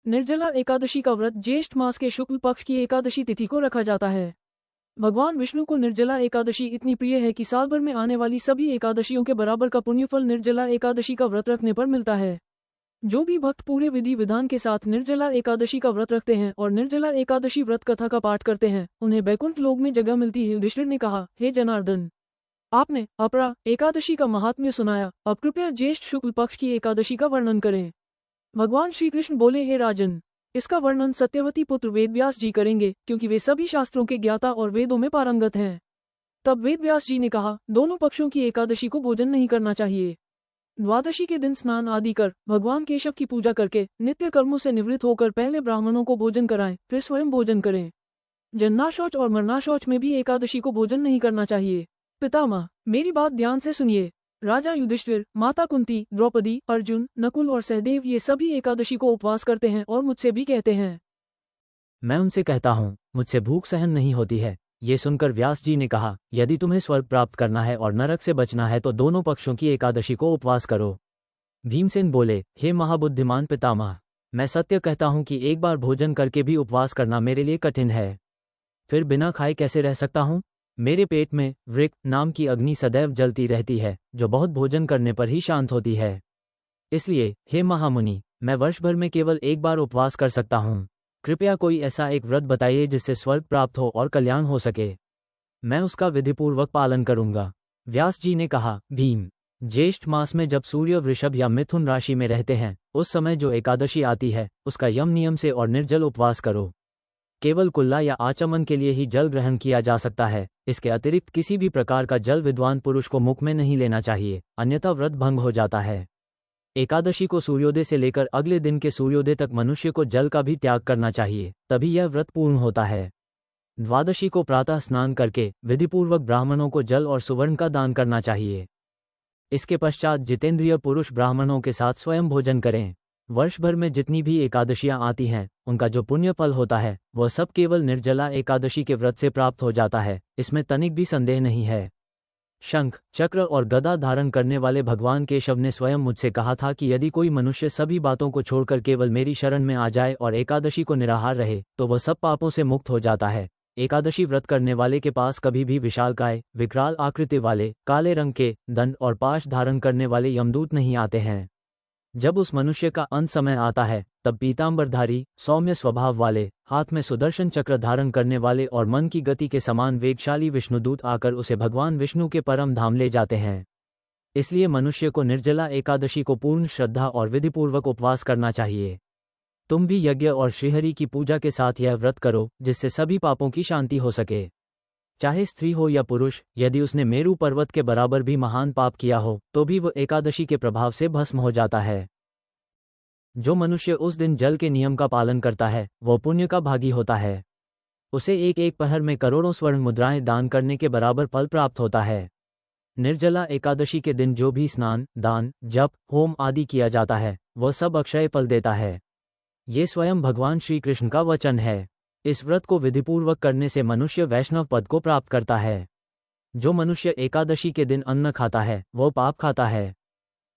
निर्जला एकादशी का व्रत ज्येष्ठ मास के शुक्ल पक्ष की एकादशी तिथि को रखा जाता है। भगवान विष्णु को निर्जला एकादशी इतनी प्रिय है कि साल भर में आने वाली सभी एकादशियों के बराबर का पुण्यफल निर्जला एकादशी का व्रत रखने पर मिलता है। जो भी भक्त पूरे विधि विधान के साथ निर्जला एकादशी का व्रत रखते हैं और निर्जला एकादशी व्रत कथा का पाठ करते हैं, उन्हें बैकुंठ लोक में जगह मिलती है। युधिष्ठिर ने कहा, हे जनार्दन, आपने अपरा एकादशी का महात्म्य सुनाया, अब कृपया ज्येष्ठ शुक्ल पक्ष की एकादशी का वर्णन करें। भगवान श्री कृष्ण बोले, हे राजन, इसका वर्णन सत्यवती पुत्र वेदव्यास जी करेंगे, क्योंकि वे सभी शास्त्रों के ज्ञाता और वेदों में पारंगत हैं। तब वेदव्यास जी ने कहा, दोनों पक्षों की एकादशी को भोजन नहीं करना चाहिए। द्वादशी के दिन स्नान आदि कर भगवान केशव की पूजा करके नित्य कर्मों से निवृत्त होकर पहले ब्राह्मणों को भोजन कराएं, फिर स्वयं भोजन करें। जन्नाशौच और मरनाशौच में भी एकादशी को भोजन नहीं करना चाहिए। पितामह, मेरी बात ध्यान से सुनिए। राजा युधिष्ठिर, माता कुंती, द्रौपदी, अर्जुन, नकुल और सहदेव ये सभी एकादशी को उपवास करते हैं और मुझसे भी कहते हैं। मैं उनसे कहता हूँ, मुझसे भूख सहन नहीं होती है। ये सुनकर व्यास जी ने कहा, यदि तुम्हें स्वर्ग प्राप्त करना है और नरक से बचना है तो दोनों पक्षों की एकादशी को उपवास करो। भीमसेन बोले, हे महाबुद्धिमान पितामह, मैं सत्य कहता हूँ कि एक बार भोजन करके भी उपवास करना मेरे लिए कठिन है। फिर बिना खाए कैसे रह सकता हूँ? मेरे पेट में वृक्क नाम की अग्नि सदैव जलती रहती है, जो बहुत भोजन करने पर ही शांत होती है। इसलिए हे महामुनि, मैं वर्ष भर में केवल एक बार उपवास कर सकता हूँ। कृपया कोई ऐसा एक व्रत बताइए जिससे स्वर्ग प्राप्त हो और कल्याण हो सके। मैं उसका विधिपूर्वक पालन करूंगा। व्यास जी ने कहा, भीम, ज्येष्ठ मास में जब सूर्य वृषभ या मिथुन राशि में रहते हैं, उस समय जो एकादशी आती है उसका यम नियम से और निर्जल उपवास करो। केवल कुल्ला या आचमन के लिए ही जल ग्रहण किया जा सकता है। इसके अतिरिक्त किसी भी प्रकार का जल विद्वान पुरुष को मुख में नहीं लेना चाहिए, अन्यथा व्रत भंग हो जाता है। एकादशी को सूर्योदय से लेकर अगले दिन के सूर्योदय तक मनुष्य को जल का भी त्याग करना चाहिए, तभी यह व्रत पूर्ण होता है। द्वादशी को प्रातः स्नान करके विधिपूर्वक ब्राह्मणों को जल और सुवर्ण का दान करना चाहिए। इसके पश्चात जितेंद्रिय पुरुष ब्राह्मणों के साथ स्वयं भोजन करें। वर्ष भर में जितनी भी एकादशियां आती हैं, उनका जो पुण्य फल होता है वह सब केवल निर्जला एकादशी के व्रत से प्राप्त हो जाता है, इसमें तनिक भी संदेह नहीं है। शंख, चक्र और गदा धारण करने वाले भगवान केशव ने स्वयं मुझसे कहा था कि यदि कोई मनुष्य सभी बातों को छोड़कर केवल मेरी शरण में आ जाए और एकादशी को निराहार रहे तो वह सब पापों से मुक्त हो जाता है। एकादशी व्रत करने वाले के पास कभी भी विशालकाय, विकराल आकृति वाले, काले रंग के दंड और पाश धारण करने वाले यमदूत नहीं आते हैं। जब उस मनुष्य का अंत समय आता है, तब पीतांबरधारी, सौम्य स्वभाव वाले, हाथ में सुदर्शन चक्र धारण करने वाले और मन की गति के समान वेगशाली विष्णुदूत आकर उसे भगवान विष्णु के परम धाम ले जाते हैं। इसलिए मनुष्य को निर्जला एकादशी को पूर्ण श्रद्धा और विधिपूर्वक उपवास करना चाहिए। तुम भी यज्ञ और श्रीहरि की पूजा के साथ यह व्रत करो, जिससे सभी पापों की शांति हो सके। चाहे स्त्री हो या पुरुष, यदि उसने मेरू पर्वत के बराबर भी महान पाप किया हो तो भी वह एकादशी के प्रभाव से भस्म हो जाता है। जो मनुष्य उस दिन जल के नियम का पालन करता है वह पुण्य का भागी होता है। उसे एक एक पहर में करोड़ों स्वर्ण मुद्राएं दान करने के बराबर फल प्राप्त होता है। निर्जला एकादशी के दिन जो भी स्नान, दान, जप, होम आदि किया जाता है वह सब अक्षय फल देता है। ये स्वयं भगवान श्री कृष्ण का वचन है। इस व्रत को विधिपूर्वक करने से मनुष्य वैष्णव पद को प्राप्त करता है। जो मनुष्य एकादशी के दिन अन्न खाता है वह पाप खाता है।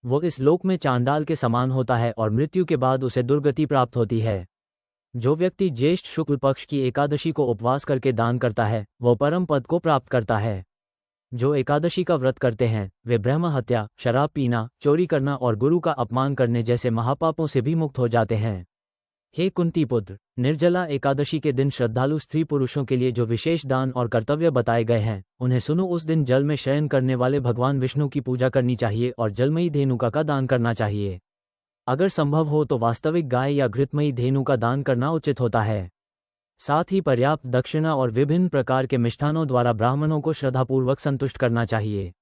वो इस लोक में चांडाल के समान होता है और मृत्यु के बाद उसे दुर्गति प्राप्त होती है। जो व्यक्ति ज्येष्ठ शुक्ल पक्ष की एकादशी को उपवास करके दान करता है वह परम पद को प्राप्त करता है। जो एकादशी का व्रत करते हैं वे ब्रह्म हत्या, शराब पीना, चोरी करना और गुरु का अपमान करने जैसे महापापों से भी मुक्त हो जाते हैं। हे कुंती पुत्र, निर्जला एकादशी के दिन श्रद्धालु स्त्री पुरुषों के लिए जो विशेष दान और कर्तव्य बताए गए हैं उन्हें सुनो। उस दिन जल में शयन करने वाले भगवान विष्णु की पूजा करनी चाहिए और जलमयी धेनुका का दान करना चाहिए। अगर संभव हो तो वास्तविक गाय या घृतमयी धेनु का दान करना उचित होता है। साथ ही पर्याप्त दक्षिणा और विभिन्न प्रकार के मिष्ठानों द्वारा ब्राह्मणों को श्रद्धापूर्वक संतुष्ट करना चाहिए।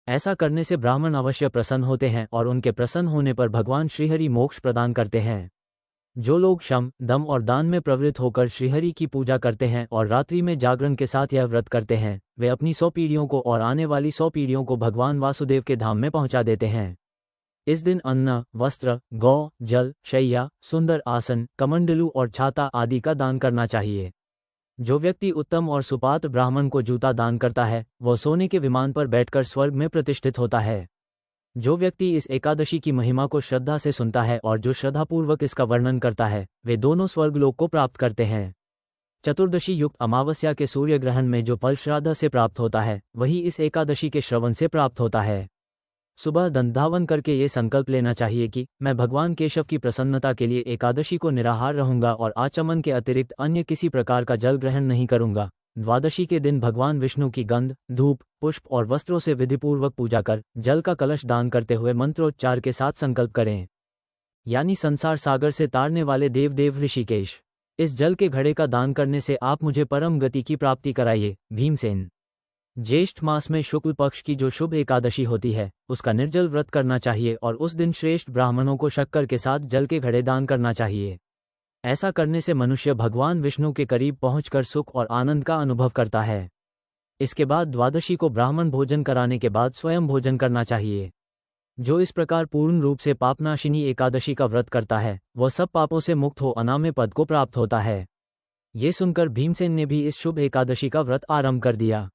ऐसा करने से ब्राह्मण अवश्य प्रसन्न होते हैं और उनके प्रसन्न होने पर भगवान श्रीहरि मोक्ष प्रदान करते हैं। जो लोग शम, दम और दान में प्रवृत्त होकर श्रीहरि की पूजा करते हैं और रात्रि में जागरण के साथ यह व्रत करते हैं, वे अपनी 100 पीढ़ियों को और आने वाली 100 पीढ़ियों को भगवान वासुदेव के धाम में पहुंचा देते हैं। इस दिन अन्न, वस्त्र, गौ, जल, शैया, सुंदर आसन, कमंडलू और छाता आदि का दान करना चाहिए। जो व्यक्ति उत्तम और सुपात्र ब्राह्मण को जूता दान करता है वह सोने के विमान पर बैठकर स्वर्ग में प्रतिष्ठित होता है। जो व्यक्ति इस एकादशी की महिमा को श्रद्धा से सुनता है और जो श्रद्धापूर्वक इसका वर्णन करता है, वे दोनों स्वर्गलोक को प्राप्त करते हैं। चतुर्दशी युक्त अमावस्या के सूर्य ग्रहण में जो फल श्राद्ध से प्राप्त होता है, वही इस एकादशी के श्रवण से प्राप्त होता है। सुबह दंधावन करके ये संकल्प लेना चाहिए कि मैं भगवान केशव की प्रसन्नता के लिए एकादशी को निराहार रहूंगा और आचमन के अतिरिक्त अन्य किसी प्रकार का जल ग्रहण नहीं करूंगा। द्वादशी के दिन भगवान विष्णु की गंध, धूप, पुष्प और वस्त्रों से विधिपूर्वक पूजा कर जल का कलश दान करते हुए मंत्रोच्चार के साथ संकल्प करें, यानी संसार सागर से तारने वाले देव ऋषिकेश, इस जल के घड़े का दान करने से आप मुझे परम गति की प्राप्ति कराइए। भीमसेन। ज्येष्ठ मास में शुक्ल पक्ष की जो शुभ एकादशी होती है, उसका निर्जल व्रत करना चाहिए और उस दिन श्रेष्ठ ब्राह्मणों को शक्कर के साथ जल के घड़े दान करना चाहिए। ऐसा करने से मनुष्य भगवान विष्णु के करीब पहुंचकर सुख और आनंद का अनुभव करता है। इसके बाद द्वादशी को ब्राह्मण भोजन कराने के बाद स्वयं भोजन करना चाहिए। जो इस प्रकार पूर्ण रूप से पापनाशिनी एकादशी का व्रत करता है, वह सब पापों से मुक्त हो अनाम्य पद को प्राप्त होता है। ये सुनकर भीमसेन ने भी इस शुभ एकादशी का व्रत आरंभ कर दिया।